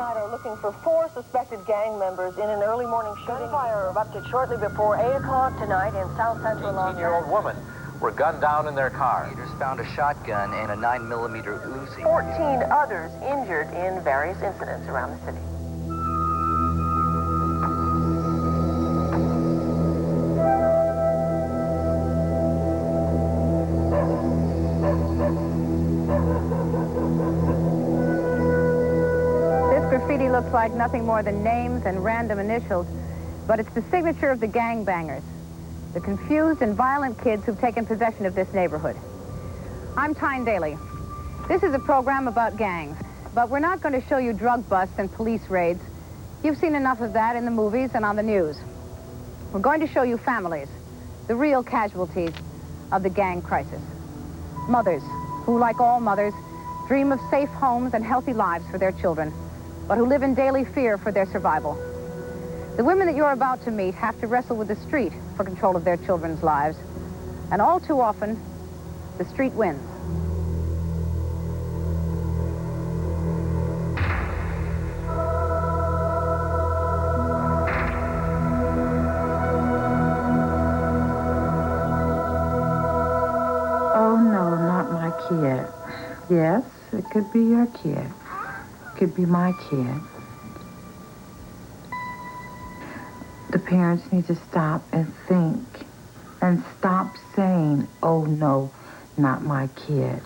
tonight are looking for 4 suspected gang members in an early morning shooting. Gunfire erupted shortly before 8 o'clock tonight in South Central Los Angeles. 18-year-old woman were gunned down in their car. Investigators found a shotgun and a 9mm Uzi. 14 others injured in various incidents around the city. Graffiti looks like nothing more than names and random initials, but it's the signature of the gangbangers, the confused and violent kids who've taken possession of this neighborhood. I'm Tyne Daly. This is a program about gangs, but we're not going to show you drug busts and police raids. You've seen enough of that in the movies and on the news. We're going to show you families, the real casualties of the gang crisis. Mothers who, like all mothers, dream of safe homes and healthy lives for their children, but who live in daily fear for their survival. The women that you're about to meet have to wrestle with the street for control of their children's lives, and all too often, the street wins. Oh, no, not my kid. Yes, it could be your kid. Could be my kid. The parents need to stop and think and stop saying, oh no, not my kid.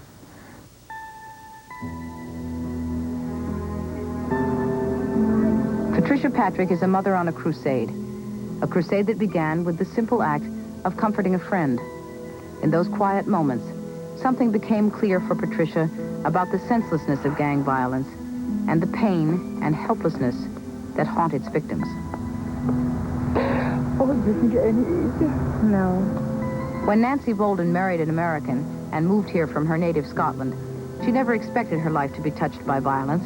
Patricia Patrick is a mother on a crusade that began with the simple act of comforting a friend. In those quiet moments, something became clear for Patricia about the senselessness of gang violence and the pain and helplessness that haunt its victims. Oh, it didn't get any easier. No. When Nancy Bolden married an American and moved here from her native Scotland, she never expected her life to be touched by violence.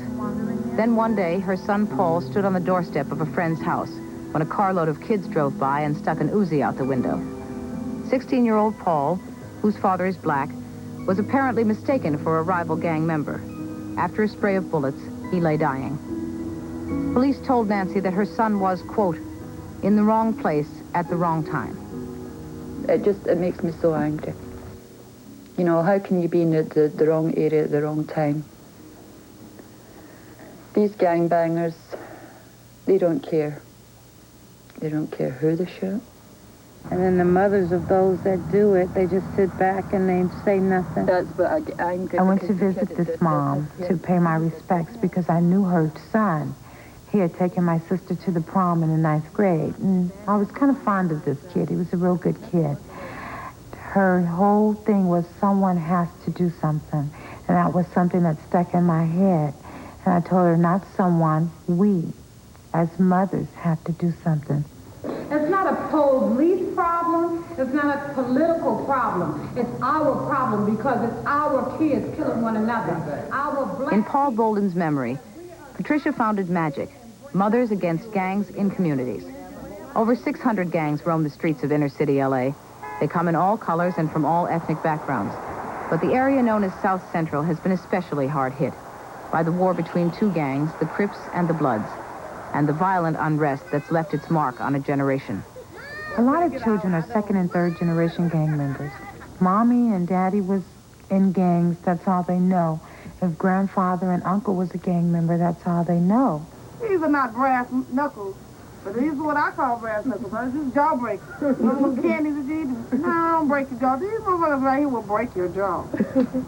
Then one day, her son Paul stood on the doorstep of a friend's house when a carload of kids drove by and stuck an Uzi out the window. 16-year-old Paul, whose father is black, was apparently mistaken for a rival gang member. After a spray of bullets, he lay dying. Police told Nancy that her son was, quote, in the wrong place at the wrong time. It makes me so angry. You know, how can you be in the wrong area at the wrong time? These gangbangers, they don't care. They don't care who they shoot. And then the mothers of those that do it, they just sit back and they say nothing. That's what I went to visit this mom to pay my respects because I knew her son. He had taken my sister to the prom in the 9th grade, and I was kind of fond of this kid. He was a real good kid. Her whole thing was someone has to do something, and that was something that stuck in my head. And I told her, not someone, we, as mothers, have to do something. It's not a police problem. It's not a political problem. It's our problem because it's our kids killing one another. In Paul Bolden's memory, Patricia founded MAGIC, Mothers Against Gangs in Communities. Over 600 gangs roam the streets of inner-city L.A. They come in all colors and from all ethnic backgrounds. But the area known as South Central has been especially hard hit by the war between 2 gangs, the Crips and the Bloods, and the violent unrest that's left its mark on a generation. A lot of children are 2nd and 3rd generation gang members. Mommy and Daddy was in gangs, that's all they know. If grandfather and uncle was a gang member, that's all they know. These are not brass knuckles, but these are what I call brass knuckles. This is jaw breakers. Little candies that you eat. No, I don't break your jaw. These motherfuckers right here will break your jaw.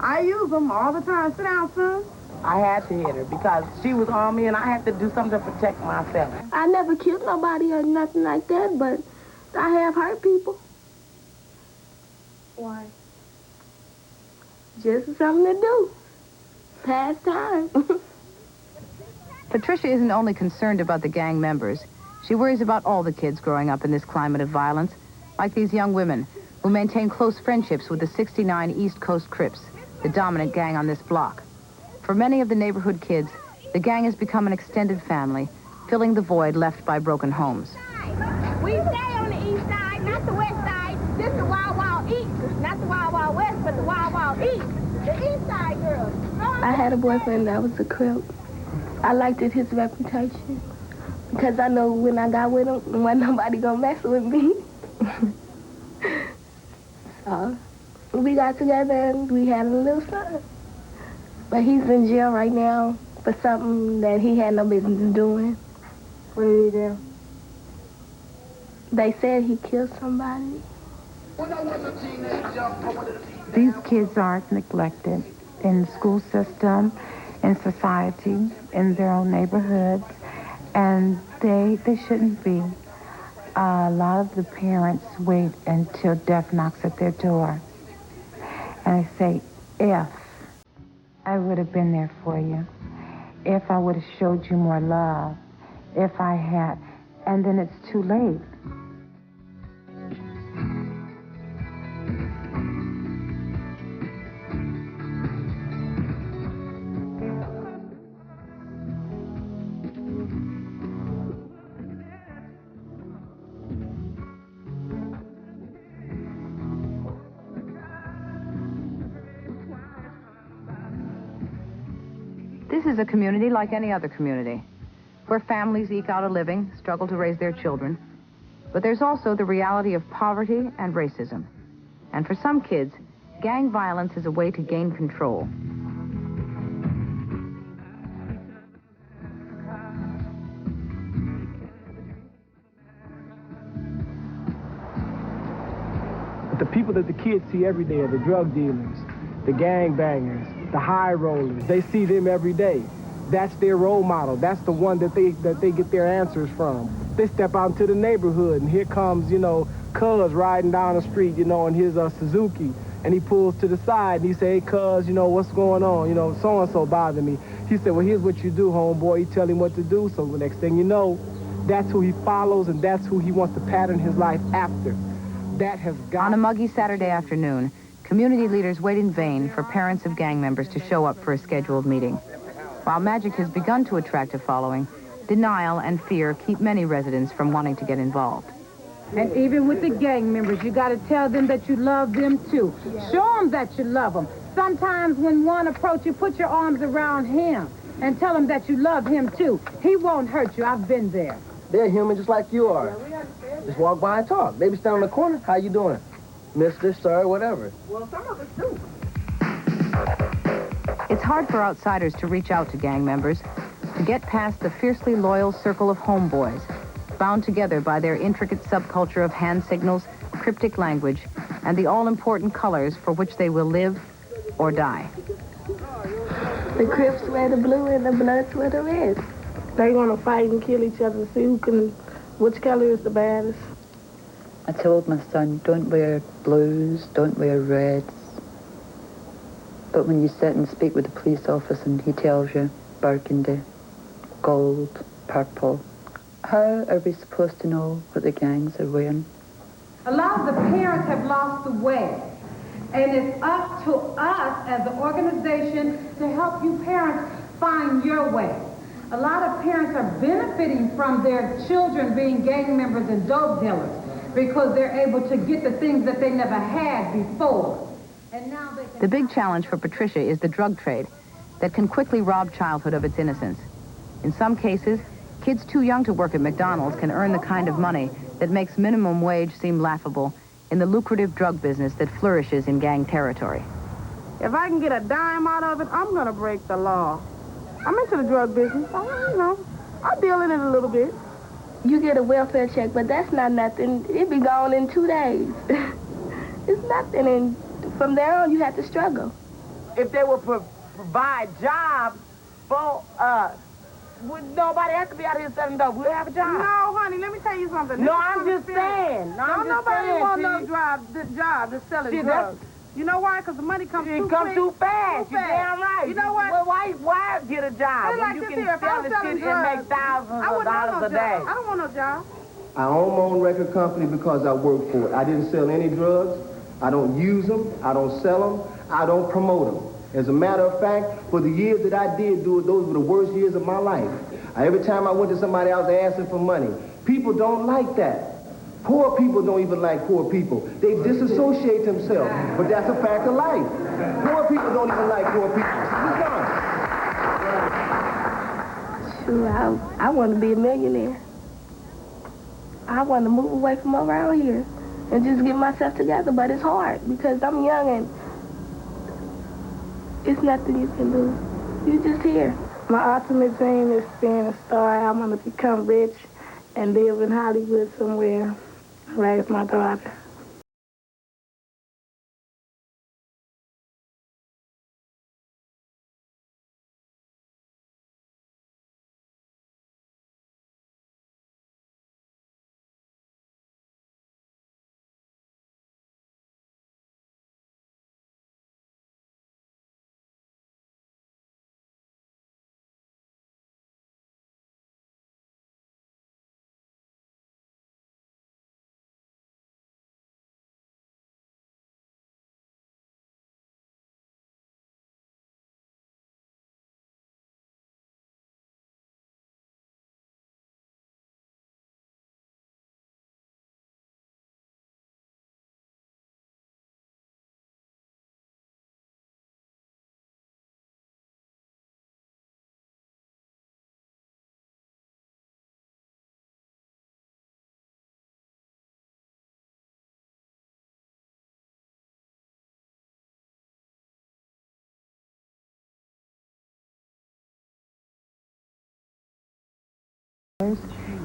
I use them all the time. Sit down, son. I had to hit her because she was on me and I had to do something to protect myself. I never killed nobody or nothing like that, but I have hurt people. Why? Just something to do. Past time. Patricia isn't only concerned about the gang members. She worries about all the kids growing up in this climate of violence, like these young women who maintain close friendships with the 69 East Coast Crips, the dominant gang on this block. For many of the neighborhood kids, the gang has become an extended family, filling the void left by broken homes. We stay on the east side, not the west side. This is the Wild Wild East. Not the Wild Wild West, but the Wild Wild East. The east side girls. I had a boyfriend that was a Crip. I liked his reputation because I know when I got with him, wasn't nobody gonna mess with me. So we got together and we had a little son. But he's in jail right now for something that he had no business doing. What did he do? They said he killed somebody. These kids aren't neglected in the school system, in society, in their own neighborhoods, and they shouldn't be. A lot of the parents wait until death knocks at their door. And they say, if I would have been there for you, if I would have showed you more love, if I had, and then it's too late. This is a community like any other community, where families eke out a living, struggle to raise their children. But there's also the reality of poverty and racism. And for some kids, gang violence is a way to gain control. But the people that the kids see every day are the drug dealers, the gang bangers, the high rollers. They see them every day. That's their role model. That's the one that they get their answers from. They step out into the neighborhood, and here comes, Cuz riding down the street, in his Suzuki, and he pulls to the side, and he say, hey, Cuz, what's going on? So-and-so bothered me. He said, well, here's what you do, homeboy. You tell him what to do, so the next thing you know, that's who he follows, and that's who he wants to pattern his life after. That has got... On a muggy Saturday afternoon, community leaders wait in vain for parents of gang members to show up for a scheduled meeting. While magic has begun to attract a following, denial and fear keep many residents from wanting to get involved. And even with the gang members, you got to tell them that you love them, too. Show them that you love them. Sometimes when one approaches you, put your arms around him and tell him that you love him, too. He won't hurt you. I've been there. They're human just like you are. Just walk by and talk. Maybe stand on the corner. How you doing? Mister, sir, whatever. Well, some of us do. It's hard for outsiders to reach out to gang members, to get past the fiercely loyal circle of homeboys, bound together by their intricate subculture of hand signals, cryptic language, and the all-important colors for which they will live or die. The Crips wear the blue and the Bloods wear the red. They're going to fight and kill each other to see which color is the baddest. I told my son, don't wear blues, don't wear reds. But when you sit and speak with a police officer and he tells you burgundy, gold, purple, how are we supposed to know what the gangs are wearing? A lot of the parents have lost the way. And it's up to us as an organization to help you parents find your way. A lot of parents are benefiting from their children being gang members and dope dealers because they're able to get the things that they never had before. And now they can... The big challenge for Patricia is the drug trade that can quickly rob childhood of its innocence. In some cases, kids too young to work at McDonald's can earn the kind of money that makes minimum wage seem laughable in the lucrative drug business that flourishes in gang territory. If I can get a dime out of it, I'm going to break the law. I'm into the drug business. I deal in it a little bit. You get a welfare check, but that's not nothing. It be gone in 2 days. It's nothing, and from there on, you have to struggle. If they would provide jobs for us, would nobody have to be out here selling dope? We'll have a job. No, honey, let me tell you something. No, I'm just saying. Nobody want no job to selling drugs. You know why? Because the money comes too quick. It comes too fast. You're damn right. You know what? Well, why get a job when you can sell the shit and make thousands of dollars a day? I don't want no job. I own my own record company because I work for it. I didn't sell any drugs. I don't use them. I don't sell them. I don't promote them. As a matter of fact, for the years that I did do it, those were the worst years of my life. Every time I went to somebody else asking for money, people don't like that. Poor people don't even like poor people. They disassociate themselves, but that's a fact of life. Poor people don't even like poor people. Shoot, I want to be a millionaire. I want to move away from around here and just get myself together, but it's hard because I'm young and it's nothing you can do. You just here. My ultimate dream is being a star. I want to become rich and live in Hollywood somewhere, raise my daughter.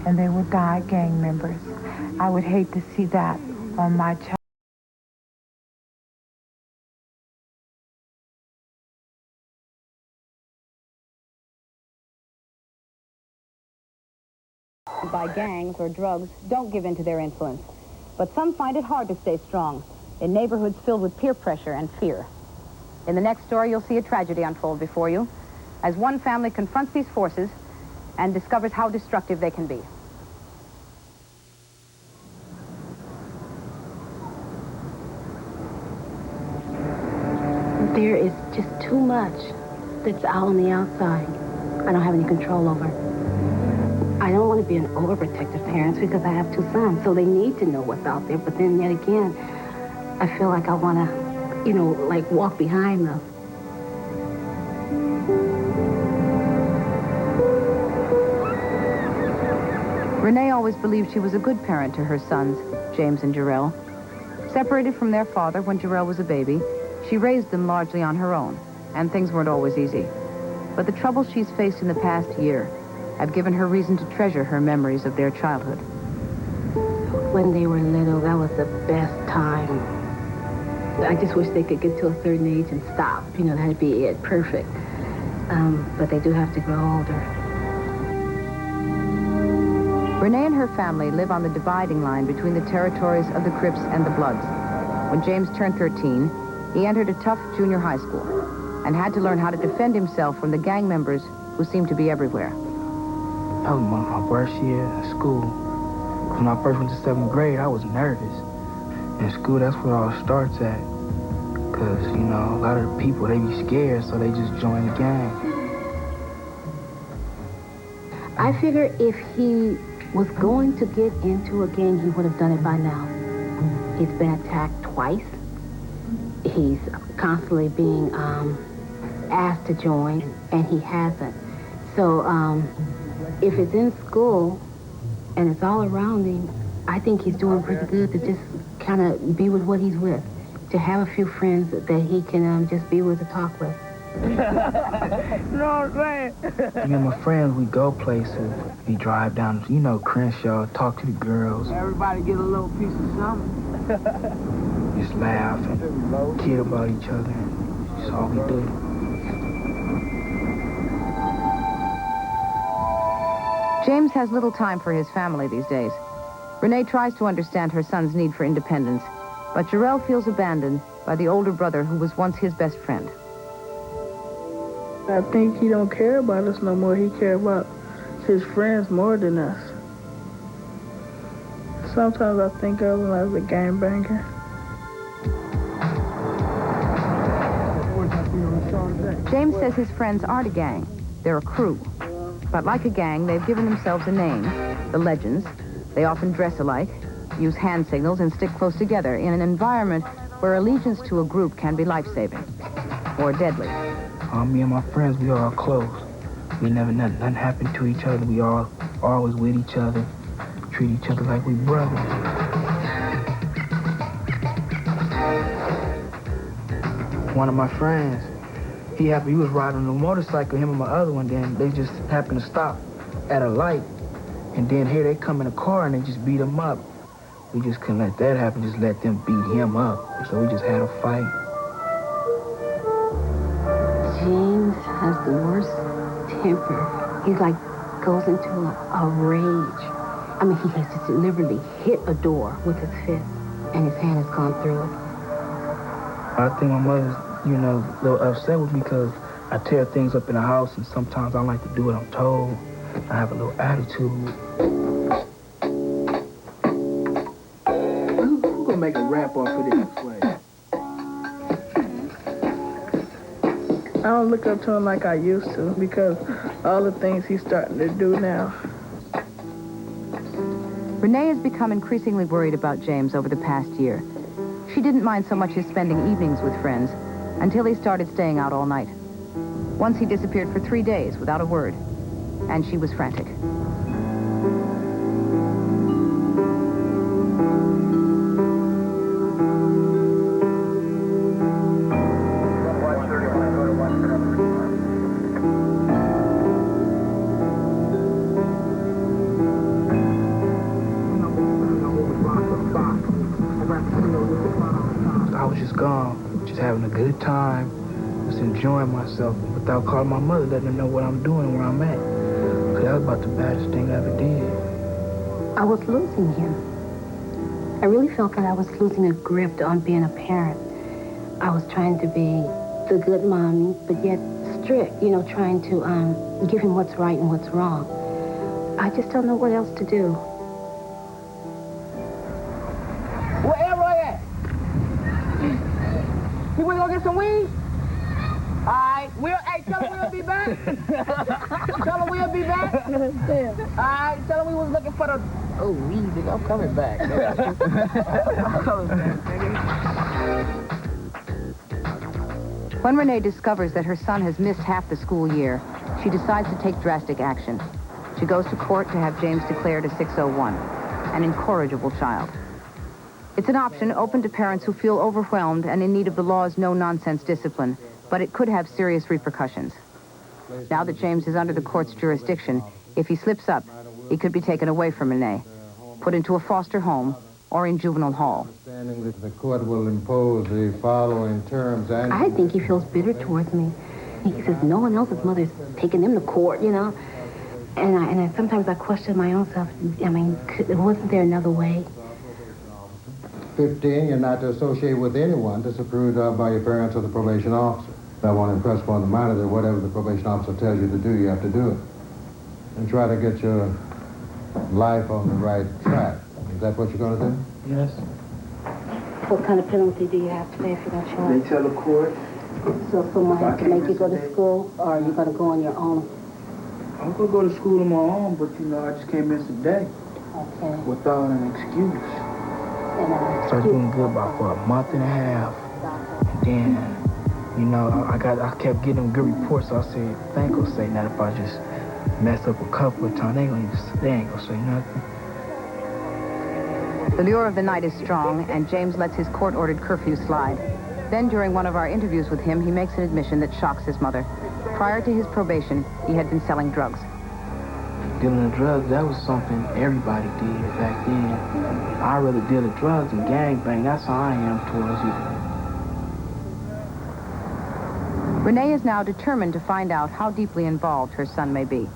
And they would die gang members. I would hate to see that on my child. By gangs or drugs don't give in to their influence. But some find it hard to stay strong in neighborhoods filled with peer pressure and fear. In the next story, you'll see a tragedy unfold before you as one family confronts these forces and discovers how destructive they can be. There is just too much that's out on the outside I don't have any control over. I don't want to be an overprotective parent because I have two sons, so they need to know what's out there. But then yet again, I feel like I want to, like walk behind them. Renee always believed she was a good parent to her sons, James and Jarrell. Separated from their father when Jarrell was a baby, she raised them largely on her own, and things weren't always easy. But the troubles she's faced in the past year have given her reason to treasure her memories of their childhood. When they were little, that was the best time. I just wish they could get to a certain age and stop. That'd be it, perfect. But they do have to grow older. Renee and her family live on the dividing line between the territories of the Crips and the Bloods. When James turned 13, he entered a tough junior high school and had to learn how to defend himself from the gang members who seemed to be everywhere. That was my worst year in school. When I first went to 7th grade, I was nervous. In school, that's where it all starts at. Because, a lot of people, they be scared, so they just join the gang. I figure if he was going to get into a gang, he would have done it by now. He's been attacked twice. He's constantly being asked to join, and he hasn't. So if it's in school and it's all around him, I think he's doing pretty good to just kind of be with what he's with, to have a few friends that he can just be with to talk with. You know what I'm saying? Me and my friends, we go places. We drive down, Crenshaw, talk to the girls. Everybody get a little piece of something. Just laugh and kid about each other. That's all we do. James has little time for his family these days. Renee tries to understand her son's need for independence, but Jarrell feels abandoned by the older brother who was once his best friend. I think he don't care about us no more. He care about his friends more than us. Sometimes I think of him as a gangbanger. James says his friends aren't a gang. They're a crew. But like a gang, they've given themselves a name, the Legends. They often dress alike, use hand signals, and stick close together in an environment where allegiance to a group can be life-saving or deadly. Me and my friends, we all close. We never, nothing happened to each other. We all always with each other, treat each other like we brothers. One of my friends, he was riding on a motorcycle, him and my other one, then they just happened to stop at a light, and then here they come in a car and they just beat him up. We just couldn't let that happen, just let them beat him up. So we just had a fight. James has the worst temper. He like goes into a rage. I mean, he has just deliberately hit a door with his fist, and his hand has gone through it. I think my mother's, a little upset with me because I tear things up in the house, and sometimes I like to do what I'm told. I have a little attitude. Who's gonna make a rap off of this way? I don't look up to him like I used to because all the things he's starting to do now. Renee has become increasingly worried about James over the past year. She didn't mind so much his spending evenings with friends until he started staying out all night. Once he disappeared for 3 days without a word, and she was frantic. I was just gone, just having a good time, just enjoying myself without calling my mother, letting her know what I'm doing and where I'm at. So that was about the baddest thing I ever did. I was losing him. I really felt that I was losing a grip on being a parent. I was trying to be the good mommy, but yet strict, trying to give him what's right and what's wrong. I just don't know what else to do. Where Elroy at? He went to go get some weed? All right, tell him we'll be back. Tell him we'll be back. All right, tell him we was looking for the... Oh, easy, I'm coming back. I'm coming back, nigga. When Renee discovers that her son has missed half the school year, she decides to take drastic action. She goes to court to have James declared a 601, an incorrigible child. It's an option open to parents who feel overwhelmed and in need of the law's no-nonsense discipline, but it could have serious repercussions. Now that James is under the court's jurisdiction, if he slips up, he could be taken away from Renee, put into a foster home, or in juvenile hall. The court will impose the following terms and... I think he feels bitter towards me. He says no one else's mother's taking him to court, And I sometimes I question my own self. I mean, wasn't there another way? 15, you're not to associate with anyone disapproved of by your parents or the probation officer. I want to impress upon the minor that whatever the probation officer tells you to do, you have to do it. And try to get your life on the right track. Is that what you're going to do? Yes. What kind of penalty do you have to pay if you don't show up? They tell the court. So someone has to make you go to school, or are you going to go on your own? I'm going to go to school on my own, but, I just can't miss a day. Okay. Without an excuse. And Started doing good for a month and a half. And then, I kept getting them good reports, so I said, they ain't gonna say nothing if I just mess up a couple of times. They ain't gonna say nothing. The lure of the night is strong, and James lets his court-ordered curfew slide. Then, during one of our interviews with him, he makes an admission that shocks his mother. Prior to his probation, he had been selling drugs. Dealing in drugs, that was something everybody did back then. I'd rather deal in drugs and gangbang. That's how I am towards it. Renee is now determined to find out how deeply involved her son may be.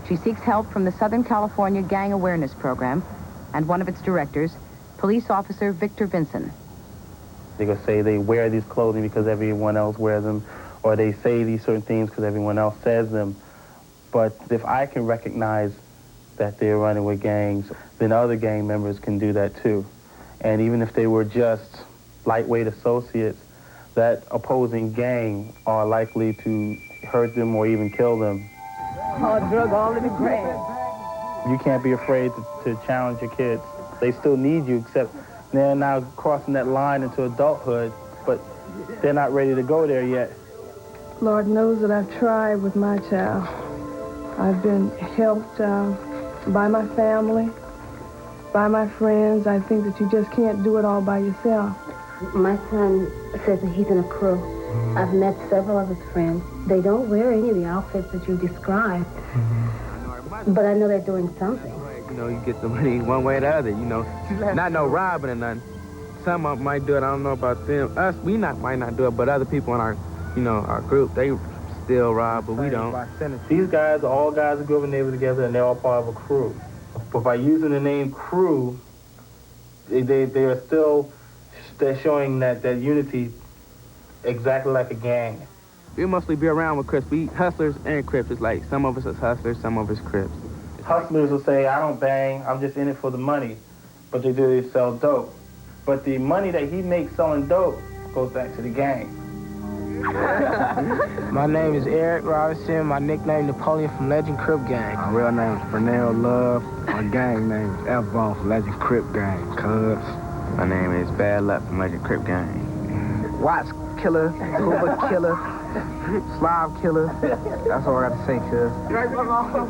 She seeks help from the Southern California Gang Awareness Program and one of its directors, police officer Victor Vinson. They're going to say they wear these clothing because everyone else wears them, or they say these certain things because everyone else says them. But if I can recognize that they're running with gangs, then other gang members can do that too. And even if they were just lightweight associates, that opposing gang are likely to hurt them or even kill them. Hard drug all in the grass. You can't be afraid to challenge your kids. They still need you, except they're now crossing that line into adulthood, but they're not ready to go there yet. Lord knows that I've tried with my child. I've been helped by my family, by my friends. I think that you just can't do it all by yourself. My son says that he's in a crew. I've met several of his friends. They don't wear any of the outfits that you described, but I know they're doing something. You know, you get the money one way or the other, you know. Not no robbing or nothing. Some of them might do it, I don't know about them. Us, might not do it, but other people in our, you know, our group, they still rob, but we don't. These guys are all guys who grew up in the neighborhood together, and they're all part of a crew. But by using the name crew, they're showing that unity exactly like a gang. We mostly be around with Crips. We hustlers and Crips. It's like some of us is hustlers, some of us Crips. Hustlers will say, I don't bang, I'm just in it for the money. But they do, they sell dope. But the money that he makes selling dope goes back to the gang. My name is Eric Robinson. My nickname Napoleon from Legend Crip Gang. My real name is Pernell Love. My gang name is F-Bone from Legend Crip Gang. Cubs. My name is Bad Luck from Legend Crip Gang. Watts Killer, Hoover Killer, Slav Killer. That's all I got to say, cuz.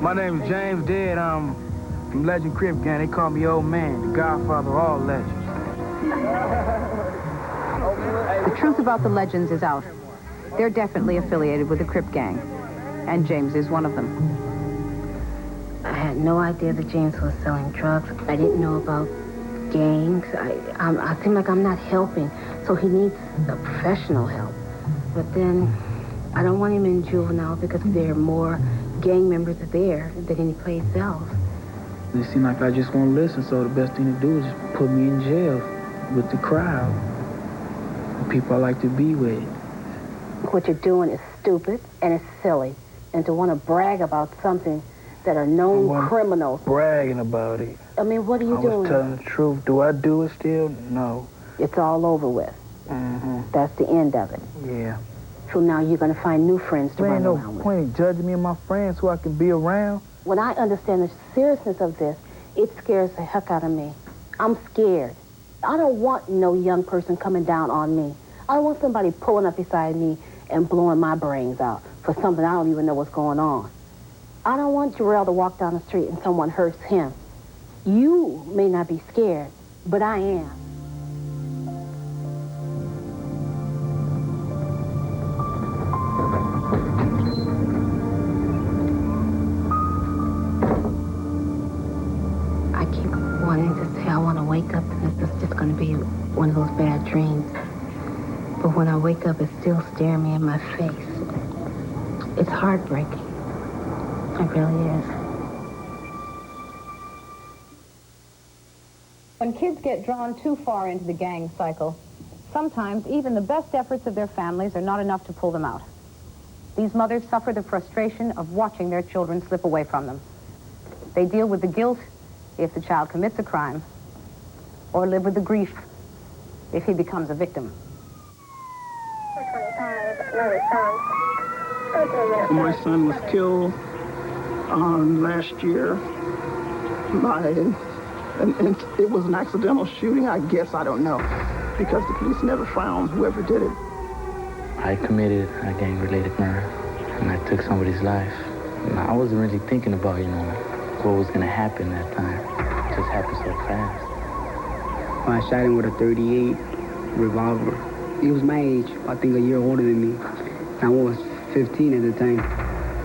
My name is James Dead. I'm from Legend Crip Gang. They call me Old Man, the godfather of all legends. The truth about the legends is out. They're definitely affiliated with the Crip Gang, and James is one of them. I had no idea that James was selling drugs. I didn't know about gangs. I seem like I'm not helping, so he needs a professional help. But then I don't want him in juvenile because there are more gang members there than any place else. It seems like I just won't listen, so the best thing to do is just put me in jail with the crowd, the people I like to be with. What you're doing is stupid and it's silly. And to want to brag about something that are known criminals. Bragging about it. I mean, what are you doing? I was telling the truth. Do I do it still? No. It's all over with. That's the end of it. Yeah. So now you're going to find new friends to run around with. Ain't no point in judging me and my friends who I can be around. When I understand the seriousness of this, it scares the heck out of me. I'm scared. I don't want no young person coming down on me. I don't want somebody pulling up beside me and blowing my brains out for something I don't even know what's going on. I don't want Jarrell to walk down the street and someone hurts him. You may not be scared, but I am. I keep wanting to say I want to wake up and this is just going to be one of those bad dreams. But when I wake up, it's still staring me in my face. It's heartbreaking. It really is. When kids get drawn too far into the gang cycle, sometimes even the best efforts of their families are not enough to pull them out. These mothers suffer the frustration of watching their children slip away from them. They deal with the guilt if the child commits a crime, or live with the grief if he becomes a victim. My son was killed last year and it was an accidental shooting, I guess, I don't know, because the police never found whoever did it. I committed a gang-related murder, and I took somebody's life. And I wasn't really thinking about, what was going to happen that time. It just happened so fast. I shot him with a .38 revolver. He was my age, I think a year older than me. I was 15 at the time.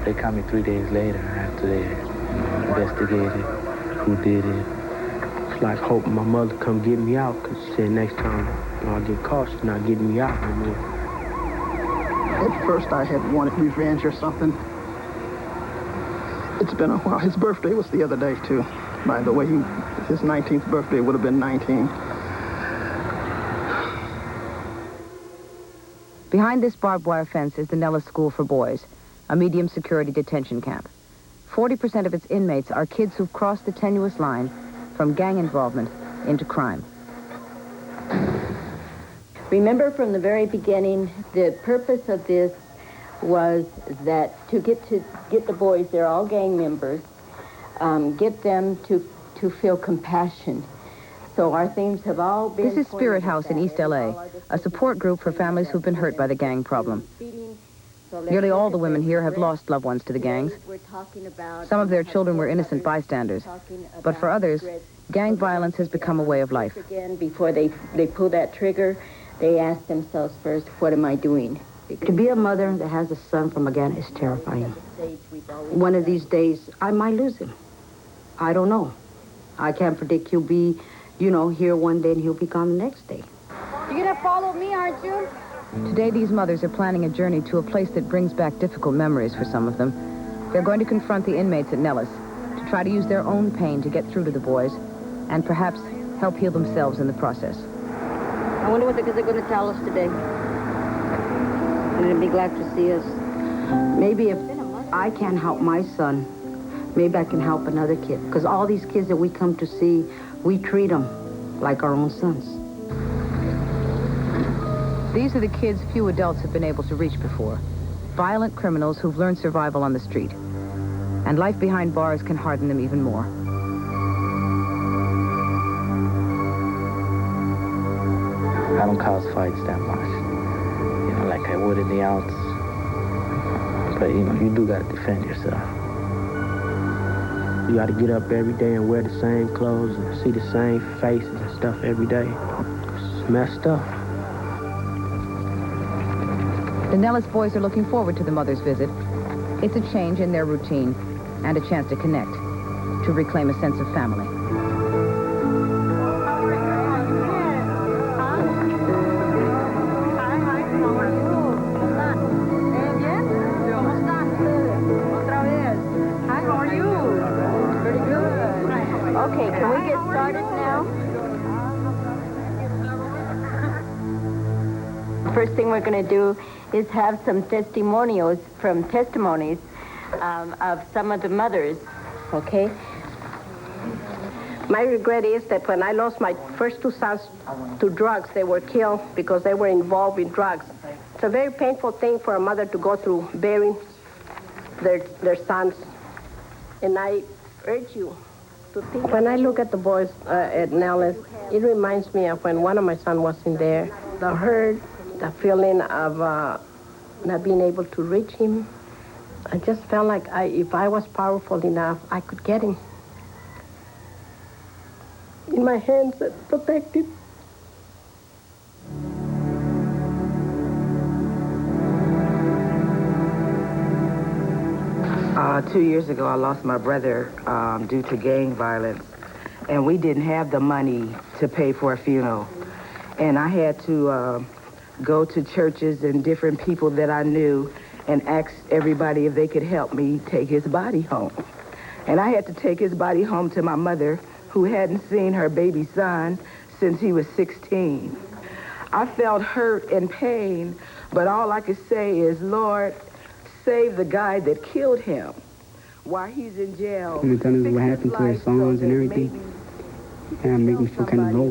They caught me 3 days later after they investigated who did it. It's like hoping my mother come get me out, because she said next time I get caught, she's not getting me out no more. At first I had wanted revenge or something. It's been a while. His birthday was the other day, too. By the way, his 19th birthday would have been 19. Behind this barbed wire fence is the Nellis School for Boys, a medium security detention camp. 40% of its inmates are kids who've crossed the tenuous line from gang involvement into crime. Remember from the very beginning, the purpose of this was that to get the boys, they're all gang members, get them to feel compassion. So our themes have all been... This is Spirit House in East L.A., a support group for families who've been hurt by the gang problem. Nearly all the women here have lost loved ones to the gangs. Some of their children were innocent bystanders. But for others, gang violence has become a way of life. Again, before they pull that trigger, they ask themselves first, what am I doing? To be a mother that has a son from a gang is terrifying. One of these days, I might lose him. I don't know. I can't predict he'll be, here one day and he'll be gone the next day. You're gonna follow me, aren't you? Today, these mothers are planning a journey to a place that brings back difficult memories for some of them. They're going to confront the inmates at Nellis to try to use their own pain to get through to the boys and perhaps help heal themselves in the process. I wonder what the kids are going to tell us today. And they'll be glad to see us. Maybe if I can't help my son, maybe I can help another kid. Because all these kids that we come to see, we treat them like our own sons. These are the kids few adults have been able to reach before. Violent criminals who've learned survival on the street. And life behind bars can harden them even more. I don't cause fights that much, like I would in the outs. But, you do got to defend yourself. You got to get up every day and wear the same clothes and see the same faces and stuff every day. It's messed up. The Nellis boys are looking forward to the mother's visit. It's a change in their routine and a chance to connect, to reclaim a sense of family. Okay, can we get started now? First thing we're going to do is have some testimonials from testimonies of some of the mothers, okay? My regret is that when I lost my first two sons to drugs, they were killed because they were involved in drugs. It's a very painful thing for a mother to go through, burying their sons. And I urge you to think. When I look at the boys at Nellis, it reminds me of when one of my sons was in there. The hurt, the feeling of not being able to reach him. I just felt like if I was powerful enough, I could get him. In my hands that protected. 2 years ago, I lost my brother due to gang violence, and we didn't have the money to pay for a funeral. And I had to go to churches and different people that I knew and ask everybody if they could help me take his body home. And I had to take his body home to my mother, who hadn't seen her baby son since he was 16. I felt hurt and pain, but all I could say is, Lord, save the guy that killed him while he's in jail. And tell us what happened to his sons and everything. And it make me feel kind of low.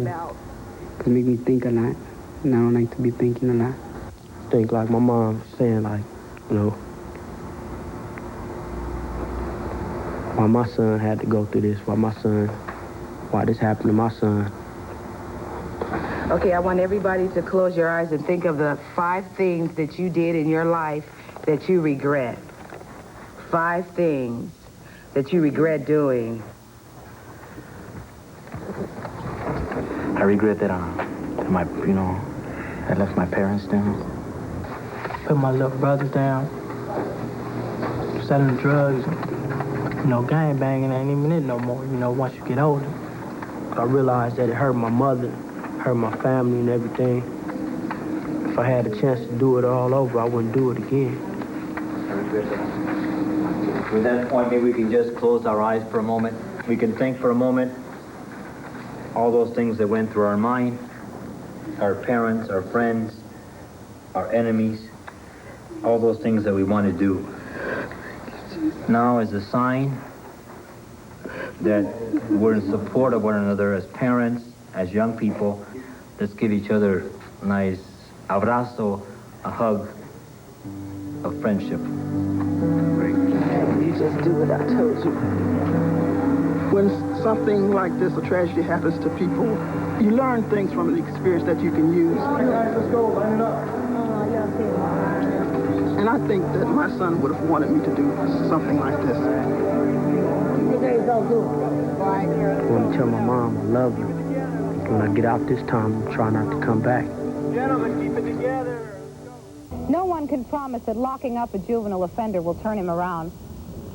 Because it make me think a lot. And I don't like to be thinking a lot. Think like my mom saying, like, why my son had to go through this, why this happened to my son. Okay, I want everybody to close your eyes and think of the 5 things that you did in your life that you regret. 5 things that you regret doing. I regret that I left my parents down. Put my little brothers down. Selling drugs. Gang banging ain't even it no more, once you get older. I realized that it hurt my mother, hurt my family and everything. If I had a chance to do it all over, I wouldn't do it again. From that point, maybe we can just close our eyes for a moment. We can think for a moment all those things that went through our mind, our parents, our friends, our enemies, all those things that we want to do. Now, as a sign that we're in support of one another as parents, as young people, let's give each other a nice abrazo, a hug of friendship. You just do what I told you. When something like this, a tragedy, happens to people, you learn things from the experience that you can use. Let's go, line it up. And And I think that my son would have wanted me to do something like this. I want to tell my mom I love her. When I get out this time, I'll try not to come back. Gentlemen, keep it together. No one can promise that locking up a juvenile offender will turn him around.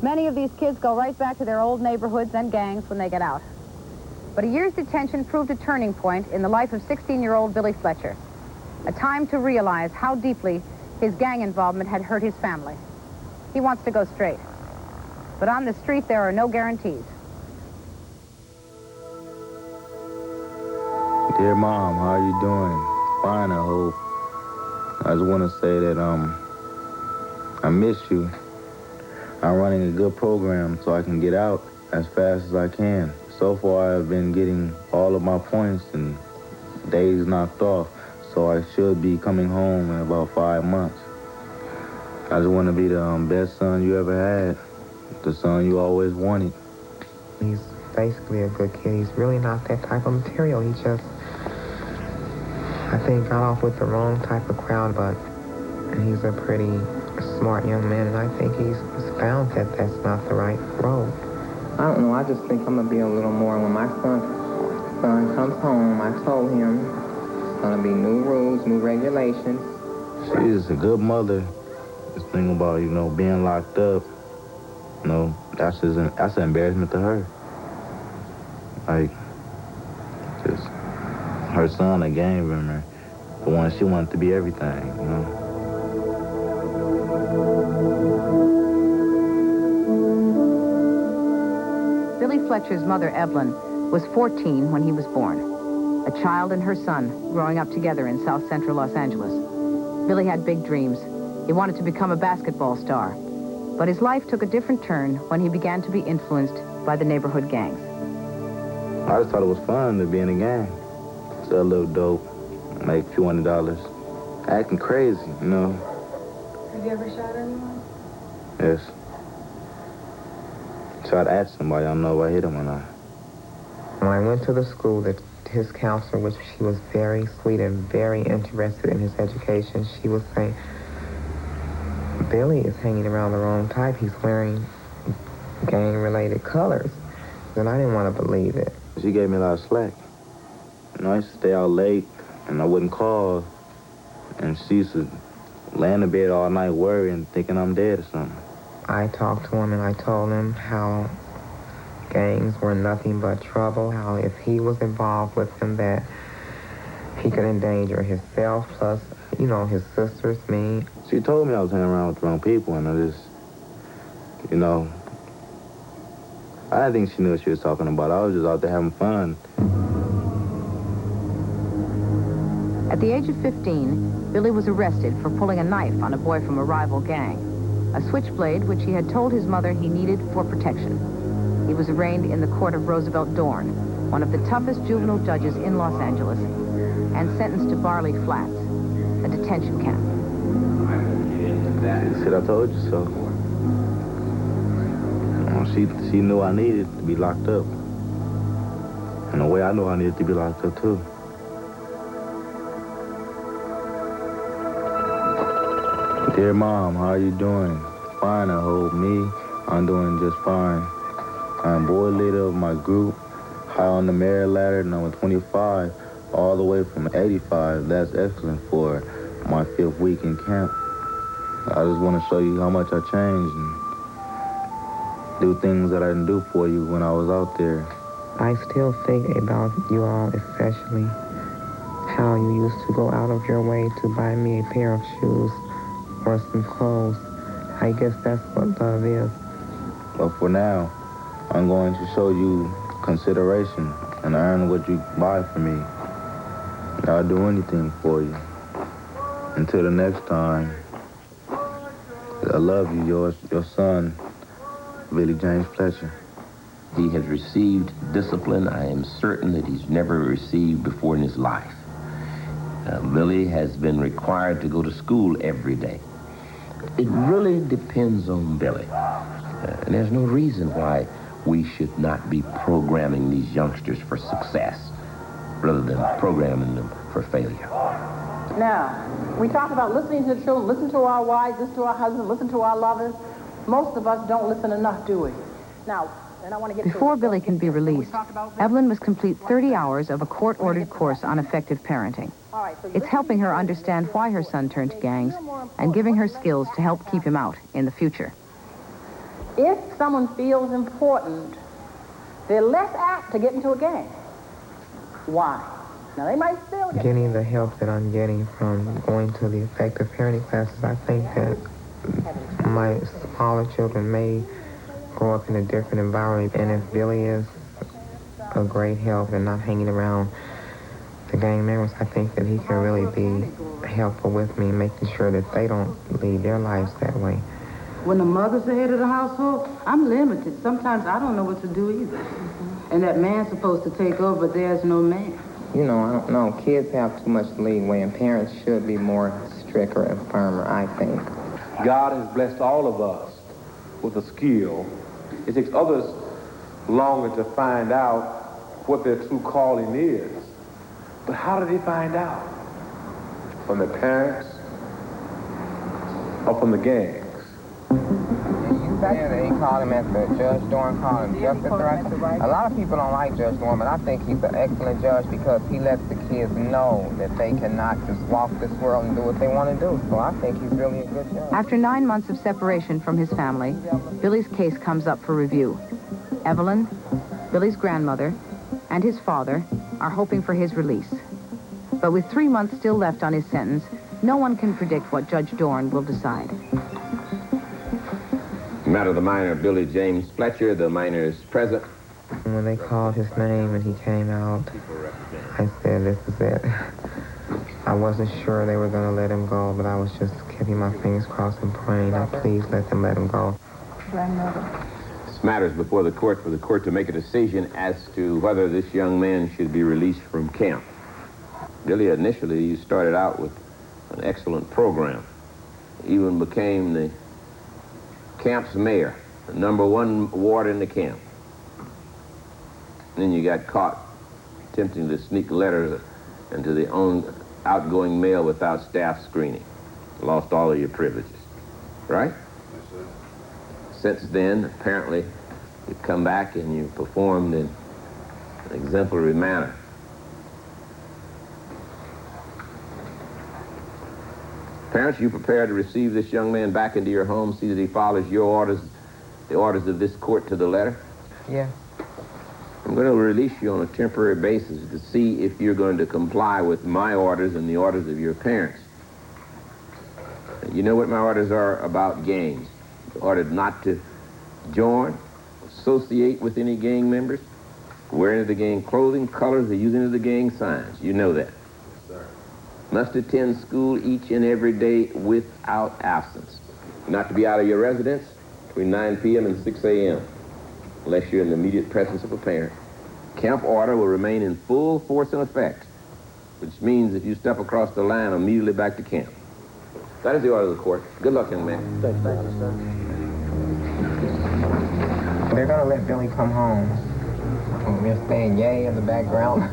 Many of these kids go right back to their old neighborhoods and gangs when they get out. But a year's detention proved a turning point in the life of 16-year-old Billy Fletcher, a time to realize how deeply his gang involvement had hurt his family. He wants to go straight. But on the street, there are no guarantees. Dear Mom, how are you doing? Fine, I hope. I just want to say that I miss you. I'm running a good program so I can get out as fast as I can. So far, I've been getting all of my points and days knocked off, so I should be coming home in about 5 months. I just want to be the best son you ever had, the son you always wanted. He's basically a good kid. He's really not that type of material. He just, I think, got off with the wrong type of crowd, but he's a pretty smart young man, and I think he's found that that's not the right road. I don't know, I just think I'm going to be a little more. When my son comes home, I told him it's going to be new rules, new regulations. She's a good mother. This thing about, being locked up, that's an embarrassment to her. Like, just her son, a gang member, the one she wanted to be everything, Billy Fletcher's mother, Evelyn, was 14 when he was born. A child and her son growing up together in South Central Los Angeles. Billy had big dreams. He wanted to become a basketball star. But his life took a different turn when he began to be influenced by the neighborhood gangs. I just thought it was fun to be in a gang. Sell a little dope, make a few $100. Acting crazy, Have you ever shot anyone? Yes. Shot at somebody, I don't know if I hit him or not. When I went to the school, his counselor, which she was very sweet and very interested in his education, she was saying, Billy is hanging around the wrong type. He's wearing gang-related colors. And I didn't want to believe it. She gave me a lot of slack. I used to stay out late, and I wouldn't call. And she used to lay in the bed all night worrying, thinking I'm dead or something. I talked to him, and I told him how gangs were nothing but trouble, how if he was involved with them, that he could endanger himself, plus, his sisters, me. She told me I was hanging around with the wrong people, and I just, I didn't think she knew what she was talking about. I was just out there having fun. At the age of 15, Billy was arrested for pulling a knife on a boy from a rival gang, a switchblade which he had told his mother he needed for protection. He was arraigned in the court of Roosevelt Dorn, one of the toughest juvenile judges in Los Angeles, and sentenced to Barley Flats, a detention camp. She said, I told you so. She knew I needed to be locked up. In a way, I knew I needed to be locked up, too. Dear Mom, how are you doing? Fine, I hope. Me, I'm doing just fine. I'm board leader of my group, high on the merit ladder, number 25, all the way from 85. That's excellent for my 5th week in camp. I just want to show you how much I changed and do things that I didn't do for you when I was out there. I still think about you all, especially how you used to go out of your way to buy me a pair of shoes or some clothes. I guess that's what love is. But for now, I'm going to show you consideration and earn what you buy for me. I'll do anything for you. Until the next time, I love you, your son, Billy James Fletcher. He has received discipline I am certain that he's never received before in his life. Billy has been required to go to school every day. It really depends on Billy. And there's no reason why we should not be programming these youngsters for success rather than programming them for failure. Now, we talk about listening to the children, listen to our wives, listen to our husbands, listen to our lovers. Most of us don't listen enough, do we? Now, and I want to get Before Billy can be released, Evelyn must complete 30 hours of a court-ordered course on effective parenting. It's helping her understand why her son turned to gangs and giving her skills to help keep him out in the future. If someone feels important, they're less apt to get into a gang. Why? Now, they might still get... Getting the help that I'm getting from going to the effective parenting classes, I think that my smaller children may grow up in a different environment. And if Billy is a great help and not hanging around the gang members, I think that he can really be helpful with me, making sure that they don't lead their lives that way. When the mother's the head of the household, I'm limited. Sometimes I don't know what to do either. And that man's supposed to take over, but there's no man. You know, I don't know. Kids have too much leeway, and parents should be more stricter and firmer, I think. God has blessed all of us with a skill. It takes others longer to find out what their true calling is. But how do they find out? From their parents or from the gangs? Yeah, they call him at the Judge Dorn, call him justice right. A lot of people don't like Judge Dorn, but I think he's an excellent judge because he lets the kids know that they cannot just walk this world and do what they want to do. So I think he's really a good judge. After 9 months of separation from his family, Billy's case comes up for review. Evelyn, Billy's grandmother, and his father are hoping for his release. But with 3 months still left on his sentence, no one can predict what Judge Dorn will decide. Matter of the minor, Billy James Fletcher, the minor is present. When they called his name and he came out, I said, this is it. I wasn't sure they were going to let him go, but I was just keeping my fingers crossed and praying, please let them let him go. This matter is before the court for the court to make a decision as to whether this young man should be released from camp. Billy initially started out with an excellent program. Even became the camp's mayor, the #1 ward in the camp. And then you got caught attempting to sneak letters into the own outgoing mail without staff screening. Lost all of your privileges, right? Yes, sir. Since then, apparently, you've come back and you've performed in an exemplary manner. Parents, you prepared to receive this young man back into your home, see that he follows your orders, the orders of this court to the letter? Yeah. I'm going to release you on a temporary basis to see if you're going to comply with my orders and the orders of your parents. You know what my orders are about gangs. Ordered not to join, associate with any gang members, wearing of the gang clothing, colors, or using of the gang signs. You know that. Must attend school each and every day without absence. Not to be out of your residence between 9 p.m. and 6 a.m. unless you're in the immediate presence of a parent. Camp order will remain in full force and effect, which means if you step across the line, immediately back to camp. That is the order of the court. Good luck, young man. Thank you, They're going to let Billy come home. We're saying yay in the background.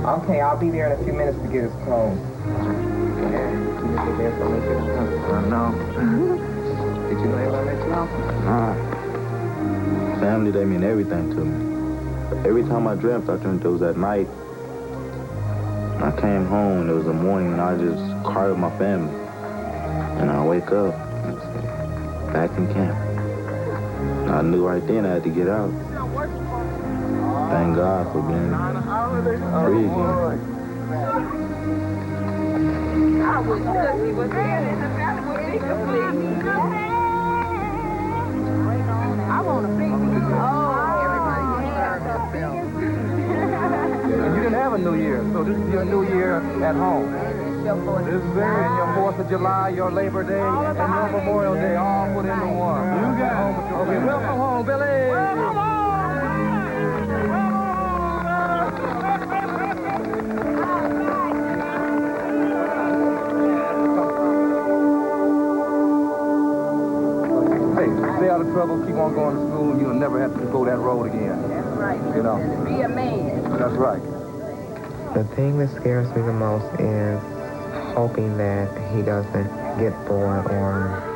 Okay, I'll be there in a few minutes to get his clothes. No. Did you know anybody let you out? Family, they mean everything to me. Every time I dreamt, I dreamt it was at night. I came home and it was the morning and I just cried with my family. And I wake up and it's back in camp. And I knew right then I had to get out. Thank God for being free again. I wish Cookie was there and the family would be complete. I want a big You didn't have a New Year, so this is your New Year at home. This is and your 4th of July, your Labor Day, and your Memorial Day all put into one. You got it. Okay, welcome home, Billy. Welcome home. Hey, stay out of trouble, keep on going to school, and you'll never have to go that road again. That's right. You know. Be a man. That's right. The thing that scares me the most is hoping that he doesn't get bored or